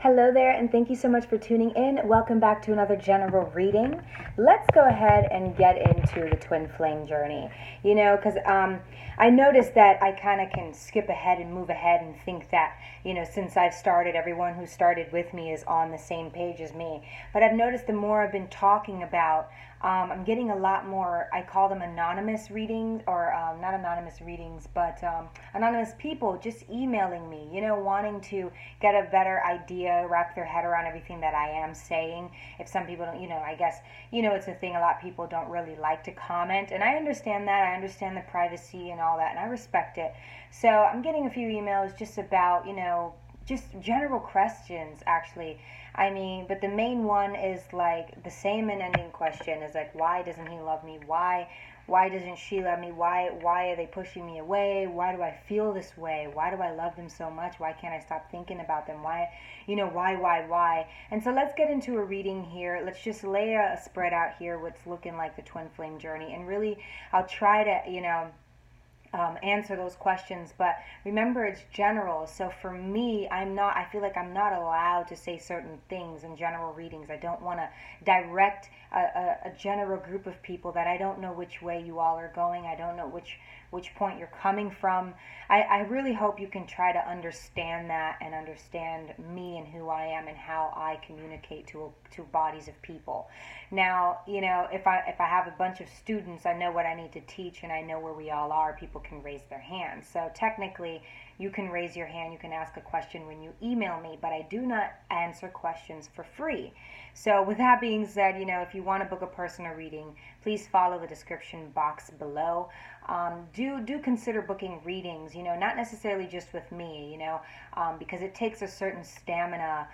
Hello there, and thank you so much for tuning in. Welcome back to another general reading. Let's go ahead and get into the twin flame journey. Because I noticed that I kind of can skip ahead and move ahead and think that, since I've started, everyone who started with me is on the same page as me. But I've noticed the more I've been talking about, I'm getting a lot more, I call them anonymous readings, or not anonymous readings, but anonymous people just emailing me, wanting to get a better idea, wrap their head around everything that I am saying. If some people don't, I guess, it's a thing, a lot of people don't really like to comment, and I understand that. I understand the privacy and all that, and I respect it. So I'm getting a few emails just about, just general questions, actually. But the main one is like the same and ending question is like, why doesn't he love me? Why doesn't she love me? Why are they pushing me away? Why do I feel this way? Why do I love them so much? Why can't I stop thinking about them? Why? And so let's get into a reading here. Let's just lay a spread out here, what's looking like the twin flame journey. And really, I'll try to, answer those questions, but remember, it's general. So for me, I feel like I'm not allowed to say certain things in general readings. I don't want to direct a general group of people that I don't know which way you all are going. I don't know which point you're coming from. I really hope you can try to understand that and understand me and who I am and how I communicate to bodies of people. Now, if I have a bunch of students, I know what I need to teach and I know where we all are. People can raise their hands. So technically, you can raise your hand, you can ask a question when you email me, but I do not answer questions for free. So with that being said, if you want to book a personal reading, please follow the description box below. Do consider booking readings, not necessarily just with me, because it takes a certain stamina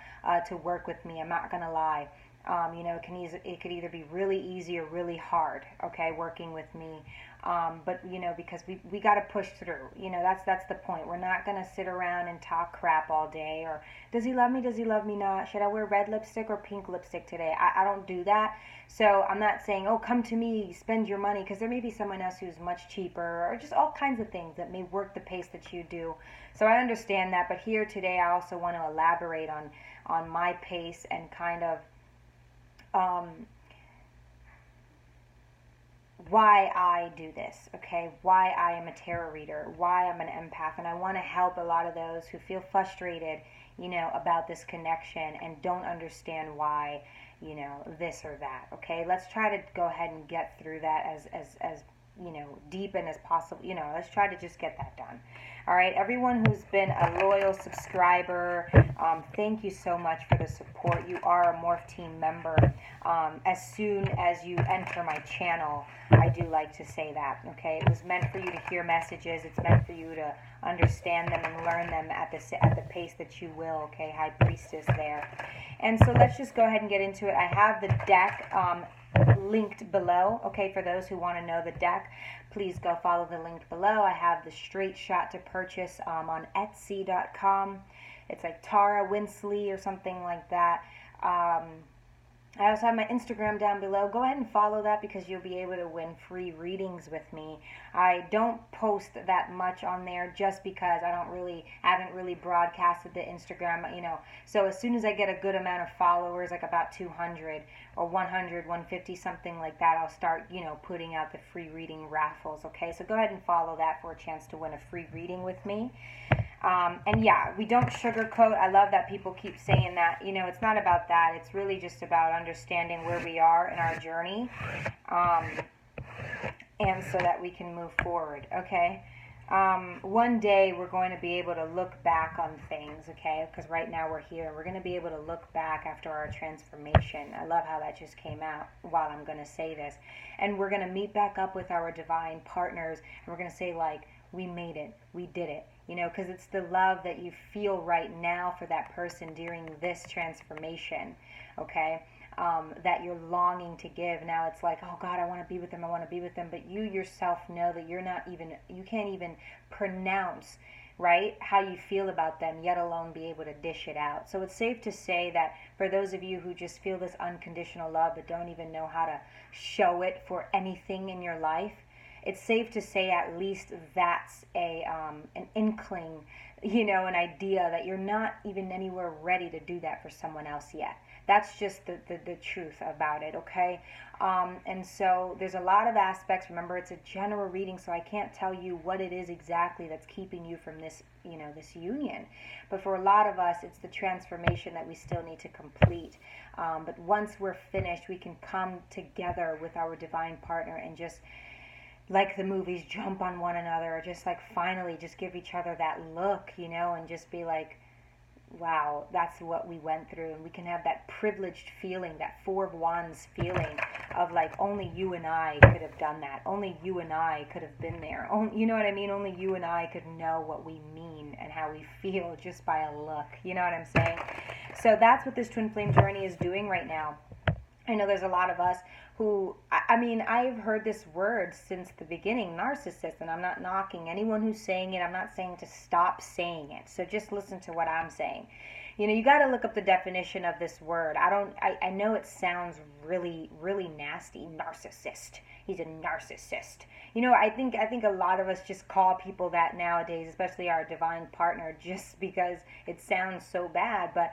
to work with me. I'm not going to lie. It could either be really easy or really hard, okay, working with me. But because we got to push through. That's the point. We're not gonna sit around and talk crap all day. Or does he love me? Does he love me not? Should I wear red lipstick or pink lipstick today? I don't do that. So I'm not saying, oh, come to me, spend your money, because there may be someone else who's much cheaper, or just all kinds of things that may work the pace that you do. So I understand that. But here today, I also want to elaborate on my pace and kind of why I do this, okay? Why I am a tarot reader, why I'm an empath, and I want to help a lot of those who feel frustrated, about this connection and don't understand why, this or that, okay? Let's try to go ahead and get through that as deep and as possible. Let's try to just get that done. All right, everyone who's been a loyal subscriber, thank you so much for the support. You are a Morph Team member. As soon as you enter my channel, I do like to say that, okay? It was meant for you to hear messages. It's meant for you to understand them and learn them at the pace that you will, okay? High Priestess there. And so let's just go ahead and get into it. I have the deck linked below, okay? For those who want to know the deck, please go follow the link below. I have the straight shot to purchase on Etsy.com. It's like Tara Winsley or something like that. I also have my Instagram down below. Go ahead and follow that because you'll be able to win free readings with me. I don't post that much on there just because haven't really broadcasted the Instagram, So as soon as I get a good amount of followers, like about 200 or 100, 150, something like that, I'll start, putting out the free reading raffles, okay? So go ahead and follow that for a chance to win a free reading with me. And yeah, we don't sugarcoat. I love that people keep saying that. It's not about that. It's really just about understanding where we are in our journey, and so that we can move forward, okay? One day we're going to be able to look back on things, okay? Because right now we're here. We're going to be able to look back after our transformation. I love how that just came out while I'm going to say this. And we're going to meet back up with our divine partners, and we're going to say, like, we made it. We did it. Because it's the love that you feel right now for that person during this transformation, okay, that you're longing to give. Now it's like, oh God, I want to be with them, but you yourself know that you can't even pronounce, right, how you feel about them, yet alone be able to dish it out. So it's safe to say that for those of you who just feel this unconditional love but don't even know how to show it for anything in your life, it's safe to say at least that's an inkling, an idea that you're not even anywhere ready to do that for someone else yet. That's just the truth about it, okay? And so there's a lot of aspects. Remember, it's a general reading, so I can't tell you what it is exactly that's keeping you from this, this union. But for a lot of us, it's the transformation that we still need to complete. But once we're finished, we can come together with our divine partner and just, like the movies, jump on one another, or just like finally just give each other that look, and just be like, wow, that's what we went through. And we can have that privileged feeling, that Four of Wands feeling of like, only you and I could have done that. Only you and I could have been there. You know what I mean? Only you and I could know what we mean and how we feel just by a look. You know what I'm saying? So that's what this twin flame journey is doing right now. I know there's a lot of us who, I've heard this word since the beginning, narcissist, and I'm not knocking anyone who's saying it. I'm not saying to stop saying it. So just listen to what I'm saying. You got to look up the definition of this word. I know it sounds really, really nasty. Narcissist. He's a narcissist. I think a lot of us just call people that nowadays, especially our divine partner, just because it sounds so bad. But,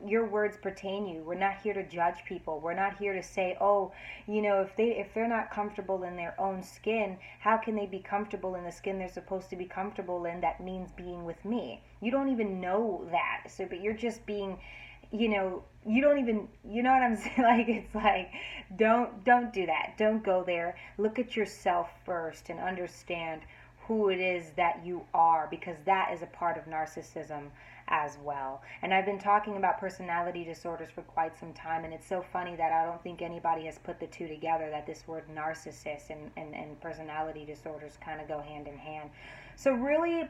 your words pertain you. We're not here to judge people. We're not here to say, oh, if they're not comfortable in their own skin, how can they be comfortable in the skin they're supposed to be comfortable in? That means being with me. You don't even know that. So, but you're just being, you don't even, you know what I'm saying? Like, it's like, don't do that. Don't go there. Look at yourself first and understand who it is that you are, because that is a part of narcissism as well. And I've been talking about personality disorders for quite some time, and it's so funny that I don't think anybody has put the two together, that this word narcissist and personality disorders kind of go hand in hand. So really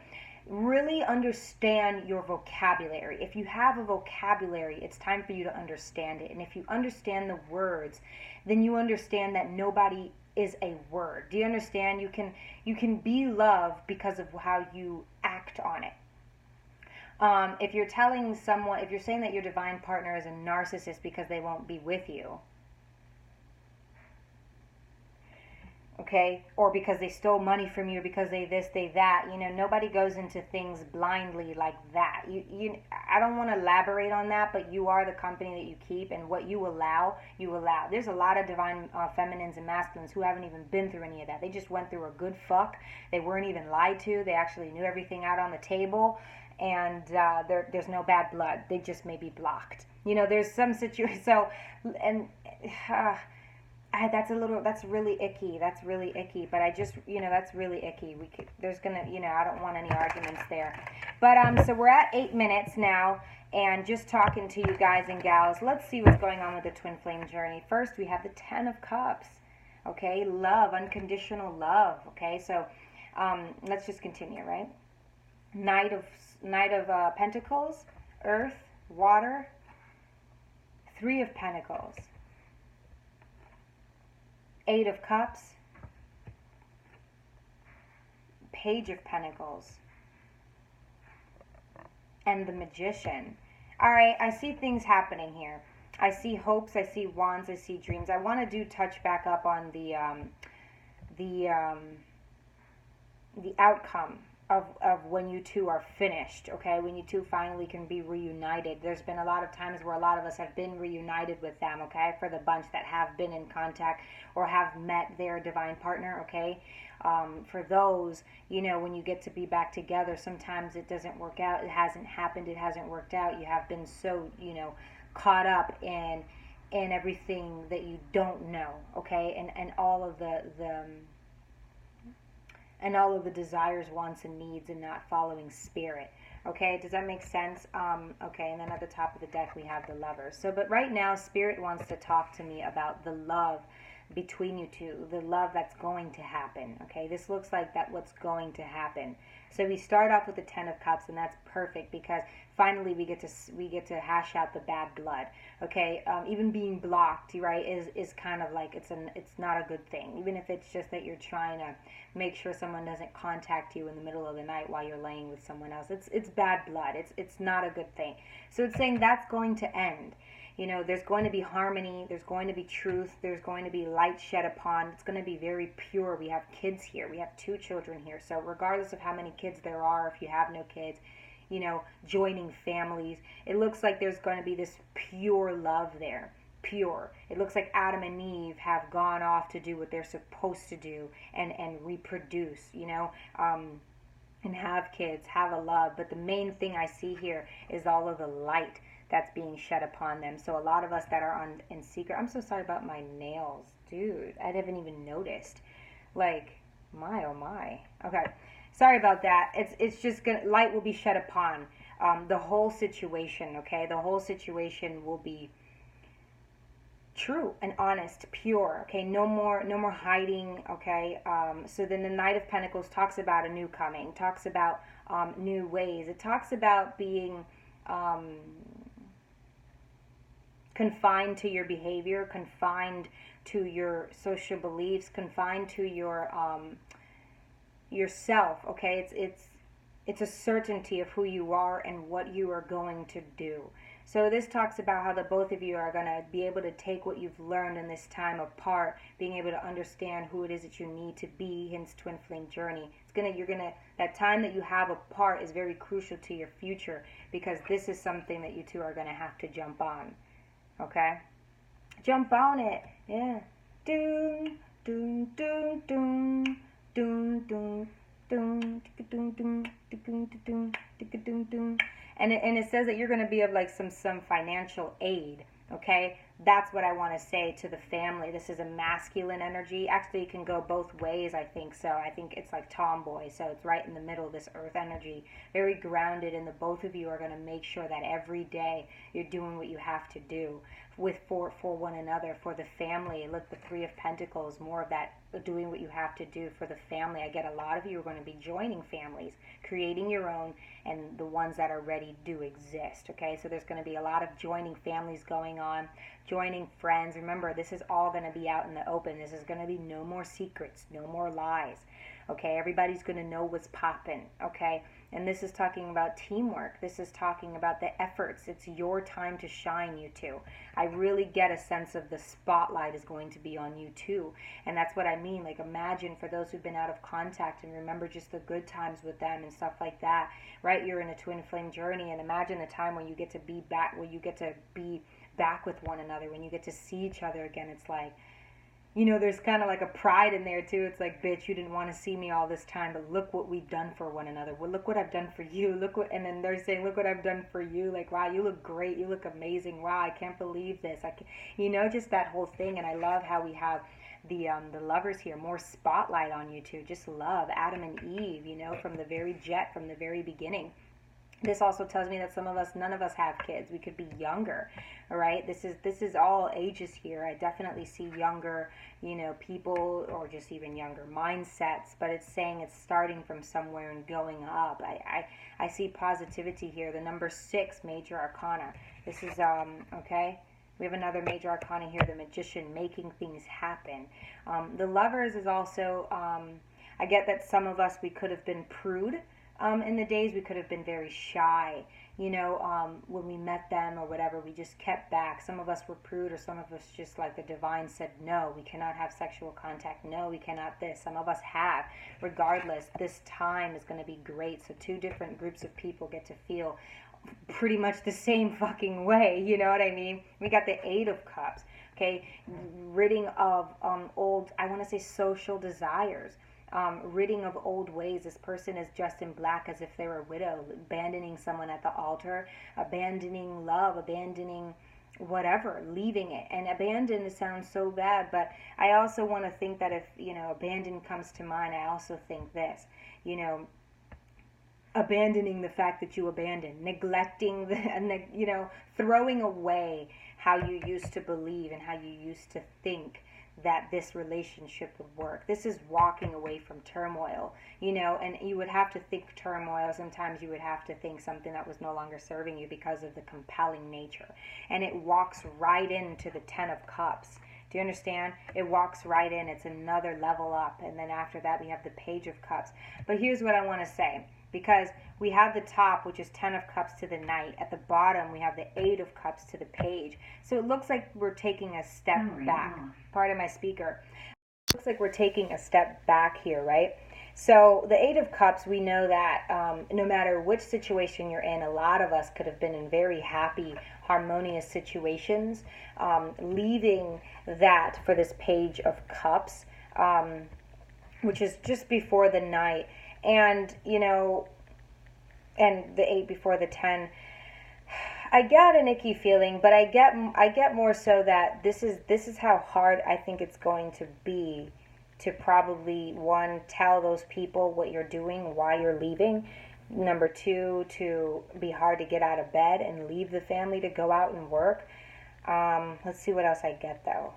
understand your vocabulary. If you have a vocabulary, it's time for you to understand it. And if you understand the words, then you understand that nobody is a word. Do you understand? You can be loved because of how you act on it. If you're saying that your divine partner is a narcissist because they won't be with you, okay, or because they stole money from you, because they this, they that, nobody goes into things blindly like that. I don't want to elaborate on that, but you are the company that you keep, and what you allow, you allow. There's a lot of divine feminines and masculines who haven't even been through any of that. They just went through a good fuck. They weren't even lied to. They actually knew everything out on the table, and there's no bad blood. They just may be blocked. There's some situation. So, and that's really icky. That's really icky. But I just, that's really icky. I don't want any arguments there. But so we're at 8 minutes now, and just talking to you guys and gals. Let's see what's going on with the twin flame journey. First, we have the 10 of Cups. Okay, love, unconditional love. Okay, so let's just continue, right? Knight of Pentacles, Earth, Water, 3 of Pentacles, 8 of Cups, Page of Pentacles, and the Magician. All right, I see things happening here. I see hopes, I see wands, I see dreams. I want to touch back up on the outcome of when you two are finished, okay? When you two finally can be reunited. There's been a lot of times where a lot of us have been reunited with them, okay? For the bunch that have been in contact or have met their divine partner, okay? For those, when you get to be back together, sometimes it doesn't work out. It hasn't happened. It hasn't worked out. You have been so, caught up in everything that you don't know, okay? And all of and all of the desires, wants, and needs, and not following spirit. Okay, does that make sense? Okay, and then at the top of the deck we have the Lovers. So, but right now, Spirit wants to talk to me about the love between you two, the love that's going to happen. Okay, this looks like what's going to happen. So we start off with the 10 of Cups, and that's perfect because finally we get to hash out the bad blood. Okay, even being blocked, right, is kind of like it's not a good thing. Even if it's just that you're trying to make sure someone doesn't contact you in the middle of the night while you're laying with someone else. It's bad blood. It's not a good thing. So it's saying that's going to end. You know, there's going to be harmony, there's going to be truth, there's going to be light shed upon. It's going to be very pure. We have kids here. We have 2 children here. So regardless of how many kids there are, if you have no kids, you know, joining families, it looks like there's going to be this pure love there. Pure. It looks like Adam and Eve have gone off to do what they're supposed to do and reproduce, you know, and have kids, have a love. But the main thing I see here is all of the light that's being shed upon them. So a lot of us that are in secret, I'm so sorry about my nails, dude. I haven't even noticed. Like, my oh my. Okay, sorry about that. It's just gonna, light will be shed upon the whole situation. Okay, the whole situation will be true and honest, pure. Okay, no more hiding. Okay, so then the Knight of Pentacles talks about a new coming, talks about new ways. It talks about being confined to your behavior, confined to your social beliefs, confined to your yourself. Okay, it's a certainty of who you are and what you are going to do. So this talks about how the both of you are going to be able to take what you've learned in this time apart, being able to understand who it is that you need to be, hence twin flame journey. That time that you have apart is very crucial to your future, because this is something that you two are going to have to jump on. Okay? Jump on it. Yeah. Doom, doom, doom, doom, doom, doom. And it says that you're going to be of like some financial aid. Okay, that's what I want to say to the family. This is a masculine energy. Actually, it can go both ways, I think. So I think it's like tomboy. So it's right in the middle, this earth energy, very grounded. And the both of you are going to make sure that every day you're doing what you have to do for one another, for the family. Look, the 3 of Pentacles, more of that, doing what you have to do for the family. I get a lot of you are going to be joining families, creating your own, and the ones that are ready do exist. Okay, so there's going to be a lot of joining families going on, joining friends. Remember, this is all going to be out in the open. This is going to be no more secrets, no more lies. Okay, everybody's going to know what's popping. Okay, and this is talking about teamwork. This is talking about the efforts. It's your time to shine, you two. I really get a sense of the spotlight is going to be on you too. And that's what I mean. Like, imagine for those who've been out of contact and remember just the good times with them and stuff like that, right? You're in a twin flame journey, and imagine the time when you get to be back, when you get to be back with one another, when you get to see each other again. It's like, you know, there's kind of like a pride in there too. It's like, bitch, you didn't want to see me all this time, but look what we've done for one another. Well, look what I've done for you. Look what, and then they're saying, look what I've done for you. Like, wow, you look great. You look amazing. Wow, I can't believe this. You know, just that whole thing. And I love how we have the lovers here, more spotlight on you two. Just love Adam and Eve, you know, from the very from the very beginning. This also tells me that none of us have kids. We could be younger, all right? This is all ages here. I definitely see younger, you know, people, or just even younger mindsets, but it's saying it's starting from somewhere and going up. I see positivity here. The number 6, major arcana. This is, okay? We have another major arcana here, the Magician, making things happen. The Lovers is also, I get that some of us, we could have been prude. In the days we could have been very shy, you know, when we met them or whatever, we just kept back. Some of us were prude, or some of us just, like the divine said, no, we cannot have sexual contact. No, we cannot this. Some of us have. Regardless, this time is going to be great. So 2 different groups of people get to feel pretty much the same fucking way, you know what I mean? We got the 8 of Cups, okay, ridding of old, I want to say social desires. Ridding of old ways. This person is dressed in black as if they were a widow, abandoning someone at the altar, abandoning love, abandoning whatever, leaving it. And abandon sounds so bad, but I also want to think that if, you know, abandon comes to mind, I also think this, you know, abandoning the fact that you abandoned, neglecting you know, throwing away how you used to believe and how you used to think. that this relationship would work. This is walking away from turmoil, you know, and you would have to think turmoil. Sometimes you would have to think something that was no longer serving you because of the compelling nature. And it walks right into the Ten of Cups. Do you understand? It walks right in. It's another level up. And then after that, we have the Page of Cups. But here's what I want to say. Because we have the top, which is Ten of Cups to the Knight. At the bottom, we have the Eight of Cups to the Page. So it looks like we're taking a step back. Pardon my speaker. It looks like we're taking a step back here, right? So the Eight of Cups, we know that no matter which situation you're in, a lot of us could have been in very happy, harmonious situations, leaving that for this Page of Cups, which is just before the Knight. And, you know, and the 8 before the 10, I got an icky feeling, but I get more so that this is how hard I think it's going to be to probably, one, tell those people what you're doing, why you're leaving. Number 2, to be hard to get out of bed and leave the family to go out and work. Let's see what else I get, though.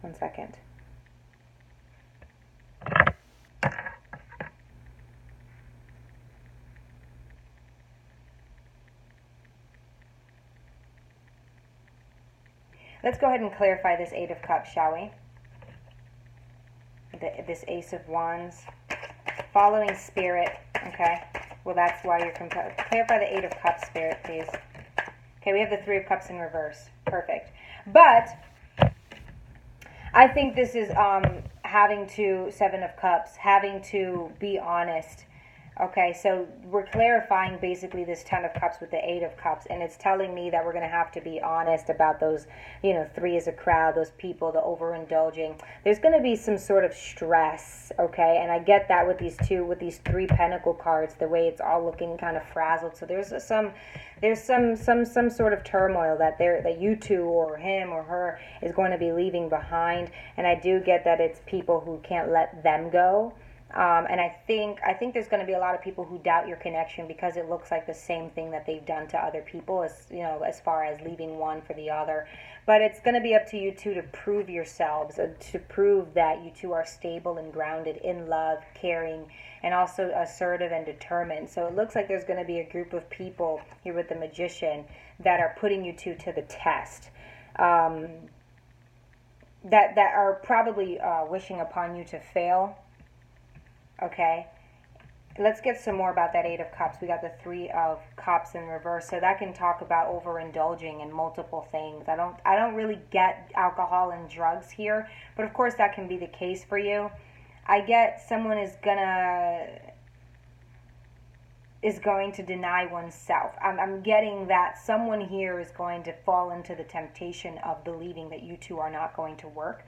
One second. Let's go ahead and clarify this Eight of Cups, shall we? This Ace of Wands. Following Spirit, okay? Well, that's why you're clarify the Eight of Cups, Spirit, please. Okay, we have the Three of Cups in reverse. Perfect. But I think this is having to, Seven of Cups, having to be honest. Okay, so we're clarifying basically this Ten of Cups with the Eight of Cups, and it's telling me that we're going to have to be honest about those, you know, three as a crowd, those people, the overindulging. There's going to be some sort of stress, okay, and I get that with these three Pentacle cards, the way it's all looking kind of frazzled. So there's some sort of turmoil that you two or him or her is going to be leaving behind, and I do get that it's people who can't let them go. And I think there's going to be a lot of people who doubt your connection because it looks like the same thing that they've done to other people, as you know, as far as leaving one for the other. But it's going to be up to you two to prove yourselves, to prove that you two are stable and grounded in love, caring, and also assertive and determined. So it looks like there's going to be a group of people here with the Magician that are putting you two to the test. That are probably wishing upon you to fail. Okay, let's get some more about that Eight of Cups. We got the Three of Cups in reverse, so that can talk about overindulging in multiple things. I don't really get alcohol and drugs here, but of course that can be the case for you. I get someone is going to deny oneself. I'm getting that someone here is going to fall into the temptation of believing that you two are not going to work.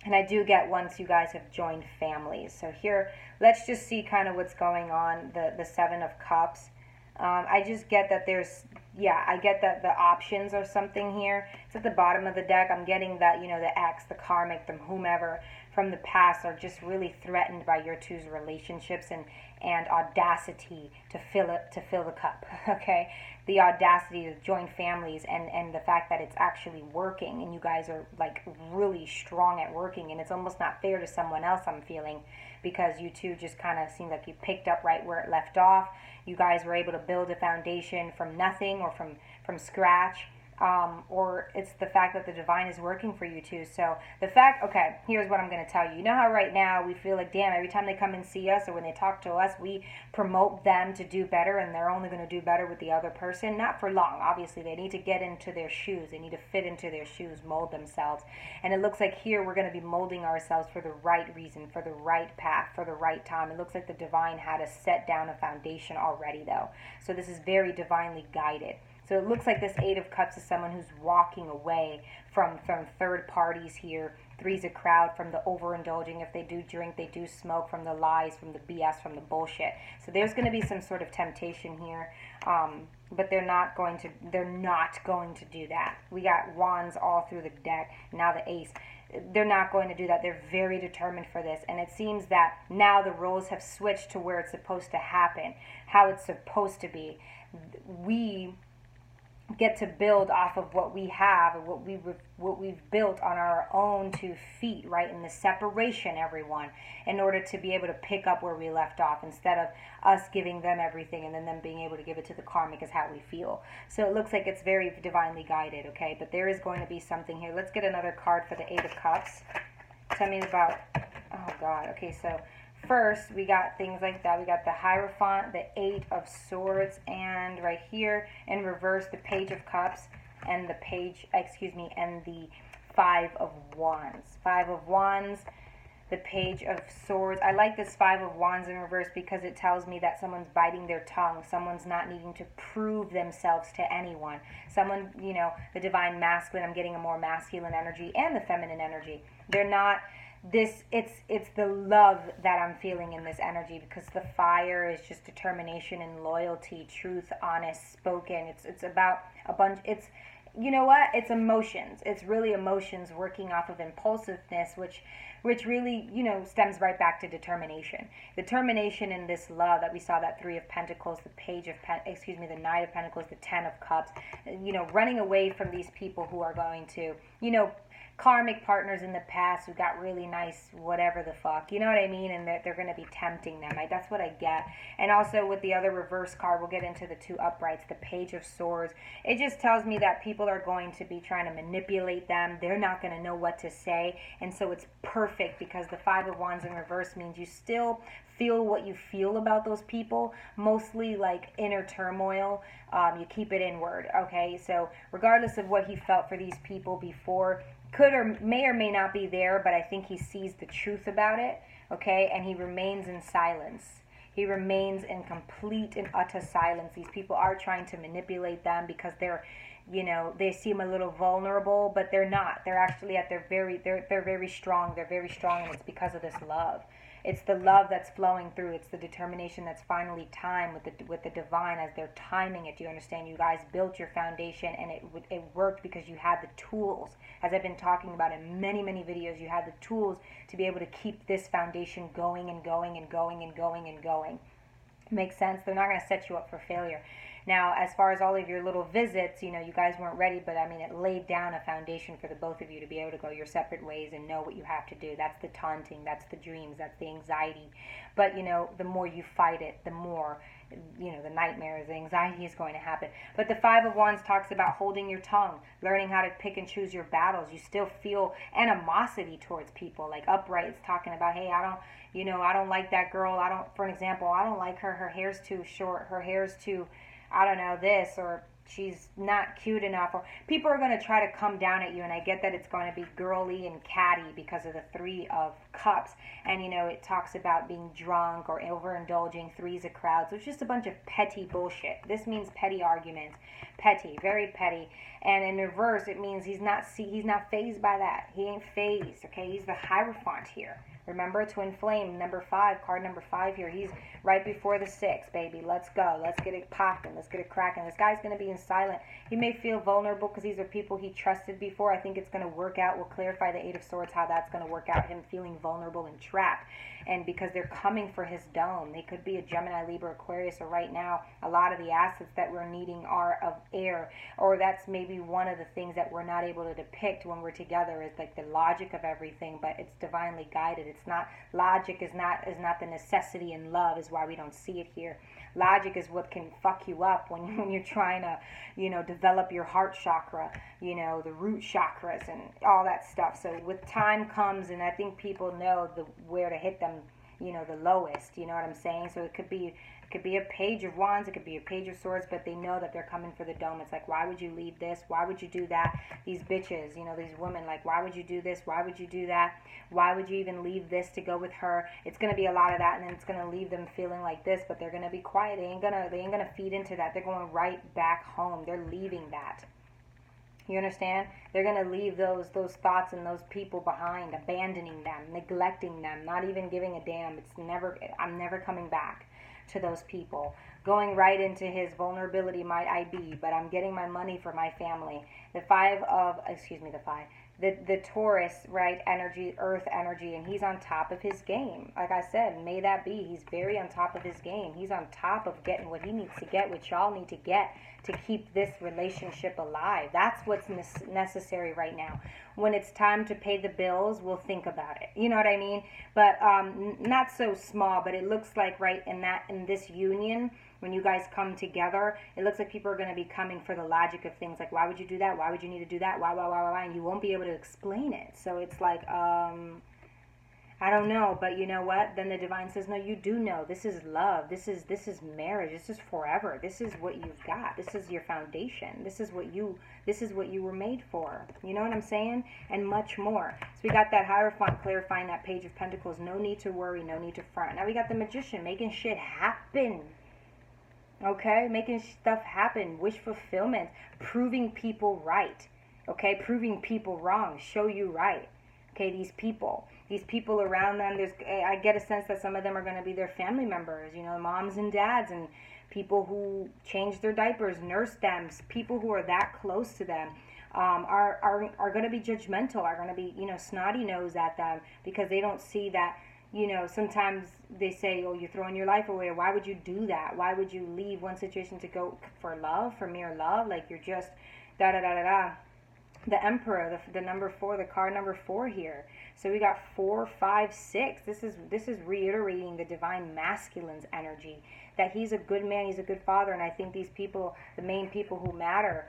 And I do get once you guys have joined families. So here, let's just see kind of what's going on, the Seven of Cups. I just get that I get that the options or something here. It's at the bottom of the deck. I'm getting that, you know, the ex, the karmic, the whomever from the past are just really threatened by your two's relationships and audacity to fill the cup, okay? The audacity to join families and the fact that it's actually working and you guys are like really strong at working, and it's almost not fair to someone else, I'm feeling, because you two just kind of seem like you picked up right where it left off. You guys were able to build a foundation from nothing or from scratch. Or it's the fact that the divine is working for you too. So the fact, okay, here's what I'm going to tell you. You know how right now we feel like, damn, every time they come and see us or when they talk to us, we promote them to do better and they're only going to do better with the other person? Not for long. Obviously, they need to get into their shoes. They need to fit into their shoes, mold themselves. And it looks like here we're going to be molding ourselves for the right reason, for the right path, for the right time. It looks like the divine had us set down a foundation already, though. So this is very divinely guided. So it looks like this Eight of Cups is someone who's walking away from third parties here. Three's a crowd, from the overindulging. If they do drink, they do smoke, from the lies, from the BS, from the bullshit. So there's going to be some sort of temptation here, but they're not going to do that. We got wands all through the deck. Now the Ace. they're not going to do that. They're very determined for this. And it seems that now the roles have switched to where it's supposed to happen, how it's supposed to be. We get to build off of what we have and what we've built on our own 2 feet, right, in the separation, everyone, in order to be able to pick up where we left off, instead of us giving them everything and then them being able to give it to the karmic is how we feel. So it looks like it's very divinely guided, okay? But there is going to be something here. Let's get another card for the 8 of Cups. Tell me about, oh God, okay, so first, we got things like that. We got the Hierophant, the 8 of Swords, and right here in reverse, the Page of Cups, and the and the 5 of Wands. 5 of Wands, the Page of Swords. I like this 5 of Wands in reverse because it tells me that someone's biting their tongue. Someone's not needing to prove themselves to anyone. Someone, the divine masculine, I'm getting a more masculine energy, and the feminine energy. They're not... it's the love that I'm feeling in this energy, because the fire is just determination and loyalty, truth, honest, spoken. It's about a bunch. It's, you know what? It's emotions. It's really emotions working off of impulsiveness, which really, stems right back to determination. Determination in this love that we saw, that 3 of Pentacles, the the 9 of Pentacles, the 10 of Cups, running away from these people who are going to, karmic partners in the past who got really nice whatever the fuck, you know what I mean, and they're going to be tempting them. That's what I get. And also with the other reverse card, we'll get into the 2 uprights, the Page of Swords. It just tells me that people are going to be trying to manipulate them. They're not going to know what to say, and so it's perfect, because the 5 of Wands in reverse means you still feel what you feel about those people, mostly like inner turmoil. You keep it inward, okay? So regardless of what he felt for these people before, could or may not be there, but I think he sees the truth about it, okay? And he remains in silence. He remains in complete and utter silence. These people are trying to manipulate them because they're, they seem a little vulnerable, but they're not. They're actually at their they're very strong. They're very strong, and it's because of this love. It's the love that's flowing through. It's the determination that's finally timed with the divine as they're timing it. Do you understand? You guys built your foundation, and it worked because you had the tools. As I've been talking about in many, many videos, you had the tools to be able to keep this foundation going and going and going and going and going. Makes sense? They're not going to set you up for failure. Now, as far as all of your little visits, you guys weren't ready, but I mean, it laid down a foundation for the both of you to be able to go your separate ways and know what you have to do. That's the taunting, that's the dreams, that's the anxiety. But, the more you fight it, the more, the nightmares, the anxiety is going to happen. But the 5 of Wands talks about holding your tongue, learning how to pick and choose your battles. You still feel animosity towards people. Like upright, it's talking about, hey, I don't like that girl. For an example, I don't like her. Her hair's too short. Her hair's too, I don't know, this, or she's not cute enough, or people are going to try to come down at you, and I get that it's going to be girly and catty because of the 3 of Cups, and it talks about being drunk or overindulging, 3s of crowds. So it's just a bunch of petty bullshit. This means petty arguments, petty, very petty, and in reverse it means he's not fazed by that. He ain't fazed, okay? He's the Hierophant here. Remember, twin flame, number 5, card number 5 here. He's right before the 6, baby. Let's go. Let's get it popping. Let's get it cracking. This guy's going to be in silent. He may feel vulnerable because these are people he trusted before. I think it's going to work out. We'll clarify the 8 of Swords, how that's going to work out, him feeling vulnerable and trapped. And because they're coming for his dome. They could be a Gemini, Libra, Aquarius, or right now, a lot of the assets that we're needing are of air. Or that's maybe one of the things that we're not able to depict when we're together, is like the logic of everything, but it's divinely guided. It's not, logic is not the necessity in love, is why we don't see it here. Logic is what can fuck you up when you're trying to, develop your heart chakra, the root chakras and all that stuff. So with time comes, and I think people know where to hit them, the lowest, you know what I'm saying? So it could be a Page of Wands, it could be a Page of Swords, but they know that they're coming for the dome. It's like, why would you leave this? Why would you do that? These bitches, these women, like, why would you do this? Why would you do that? Why would you even leave this to go with her? It's going to be a lot of that, and then it's going to leave them feeling like this, but they're going to be quiet. They ain't gonna feed into that. They're going right back home. They're leaving that. You understand? They're going to leave those thoughts and those people behind, abandoning them, neglecting them, not even giving a damn. I'm never coming back to those people. Going right into his vulnerability might I be, but I'm getting my money for my family. The the Taurus, right, energy, earth energy, and he's on top of his game. Like I said, may that be. He's very on top of his game. He's on top of getting what he needs to get, what y'all need to get to keep this relationship alive. That's what's necessary right now. When it's time to pay the bills, we'll think about it. You know what I mean? But not so small, but it looks like right in this union, when you guys come together, it looks like people are going to be coming for the logic of things like, why would you do that? Why would you need to do that? Why? And you won't be able to explain it. So it's like, I don't know, but you know what? Then the divine says, no, you do know. This is love. This is marriage. This is forever. This is what you've got. This is your foundation. This is what you were made for. You know what I'm saying? And much more. So we got that Hierophant clarifying that Page of Pentacles. No need to worry. No need to front. Now we got the Magician making shit happen. Okay, making stuff happen, wish fulfillment, proving people right, okay, proving people wrong, show you right, okay, these people around them, I get a sense that some of them are going to be their family members, you know, moms and dads, and people who change their diapers, nurse them, people who are that close to them, are going to be judgmental, are going to be, you know, snotty nose at them, because they don't see that. You know, sometimes they say, oh, you're throwing your life away. Why would you do that? Why would you leave one situation to go for love, for mere love? Like you're just da-da-da-da-da. The Emperor, the number 4, the card number 4 here. So we got 4, 5, 6. This is reiterating the divine masculine's energy, that he's a good man, he's a good father, and I think these people, the main people who matter,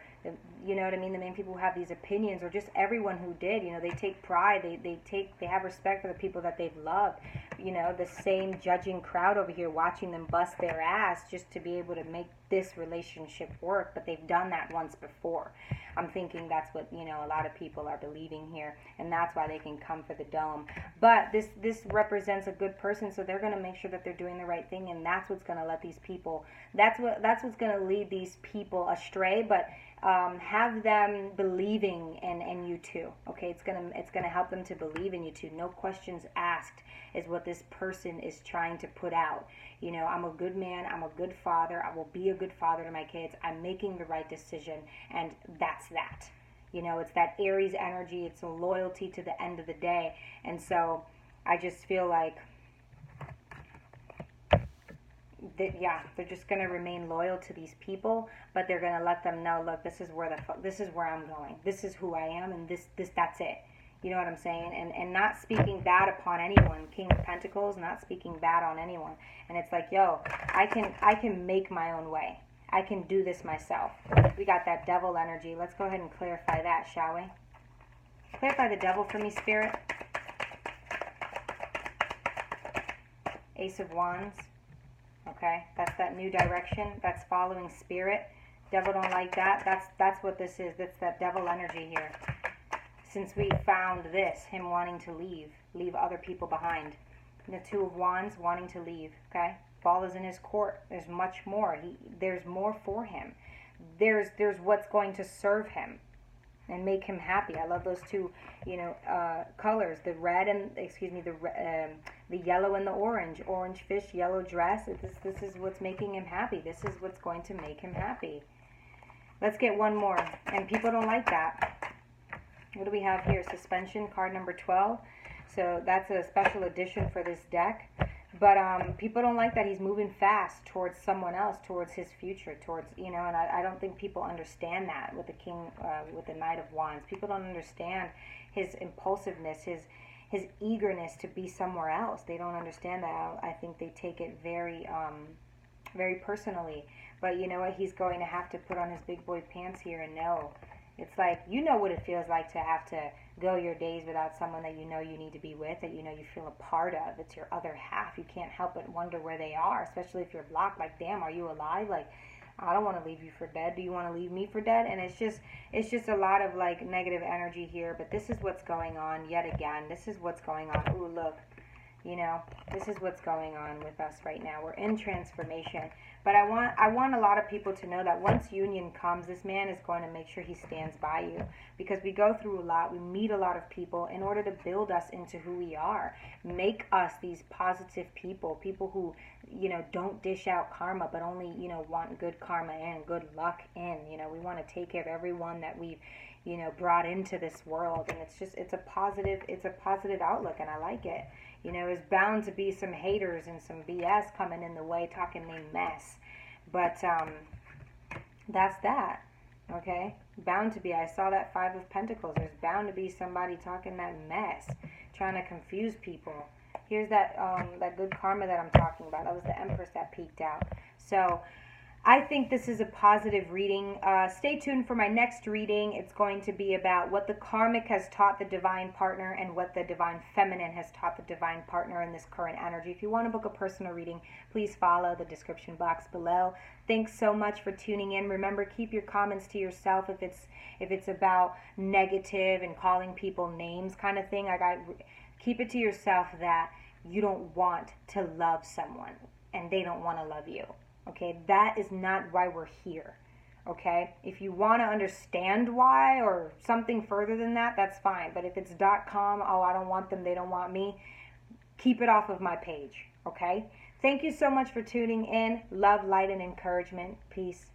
you know what I mean, the main people who have these opinions, or just everyone who did, you know, they take pride, they have respect for the people that they've loved. You know, the same judging crowd over here watching them bust their ass just to be able to make this relationship work, but they've done that once before. I'm thinking that's what, you know, a lot of people are believing here, and that's why they can come for the dome. But this represents a good person, so they're going to make sure that they're doing the right thing, and that's what's going to let these people, that's what's going to lead these people astray, but have them believing in you too. Okay, it's gonna help them to believe in you too. No questions asked is what this person is trying to put out. You know, I'm a good man, I'm a good father, I will be a good father to my kids, I'm making the right decision, and that's that. You know, it's that Aries energy, it's a loyalty to the end of the day. And so I just feel like they're just going to remain loyal to these people, but they're going to let them know, look, this is where I'm going. This is who I am, and that's it. You know what I'm saying? And not speaking bad upon anyone. King of Pentacles, not speaking bad on anyone. And it's like, yo, I can make my own way. I can do this myself. We got that Devil energy. Let's go ahead and clarify that, shall we? Clarify the Devil for me, Spirit. Ace of Wands. Okay, that's that new direction. That's following Spirit. Devil don't like that. That's what this is. That's that Devil energy here. Since we found this, him wanting to leave other people behind. And the Two of Wands wanting to leave. Okay, ball is in his court. There's much more. There's more for him. There's what's going to serve him and make him happy. I love those two, you know, colors. The red and, the yellow and the orange. Orange fish, yellow dress. This is what's making him happy. This is what's going to make him happy. Let's get one more. And people don't like that. What do we have here? Suspension, card number 12. So that's a special edition for this deck. But people don't like that he's moving fast towards someone else, towards his future, towards, you know, and I don't think people understand that with the King, with the Knight of Wands. People don't understand his impulsiveness, his eagerness to be somewhere else. They don't understand that. I think they take it very, very personally. But you know what? He's going to have to put on his big boy pants here and know. It's like, you know what it feels like to have to go your days without someone that you know you need to be with, that you know you feel a part of. It's your other half. You can't help but wonder where they are, especially if you're blocked. Like, damn, are you alive? Like, I don't want to leave you for dead. Do you want to leave me for dead? And it's just a lot of, like, negative energy here. But this is what's going on yet again. This is what's going on. Ooh, look. You know, this is what's going on with us right now. We're in transformation. But I want a lot of people to know that once union comes, this man is going to make sure he stands by you. Because we go through a lot. We meet a lot of people in order to build us into who we are. Make us these positive people. People who, you know, don't dish out karma, but only, you know, want good karma in, good luck in. You know, we want to take care of everyone that we've, brought into this world. And it's a positive outlook, and I like it. There's bound to be some haters and some BS coming in the way, talking a mess. But that's that. Okay? Bound to be. I saw that Five of Pentacles. There's bound to be somebody talking that mess, trying to confuse people. Here's that good karma that I'm talking about. That was the Empress that peeked out. So I think this is a positive reading. Stay tuned for my next reading. It's going to be about what the karmic has taught the divine partner and what the divine feminine has taught the divine partner in this current energy. If you want to book a personal reading, please follow the description box below. Thanks so much for tuning in. Remember, keep your comments to yourself if it's about negative and calling people names kind of thing. Keep it to yourself that you don't want to love someone and they don't want to love you. Okay, that is not why we're here. Okay, if you want to understand why or something further than that, that's fine. But if it's .com, oh, I don't want them, they don't want me, keep it off of my page. Okay, thank you so much for tuning in. Love, light, and encouragement. Peace.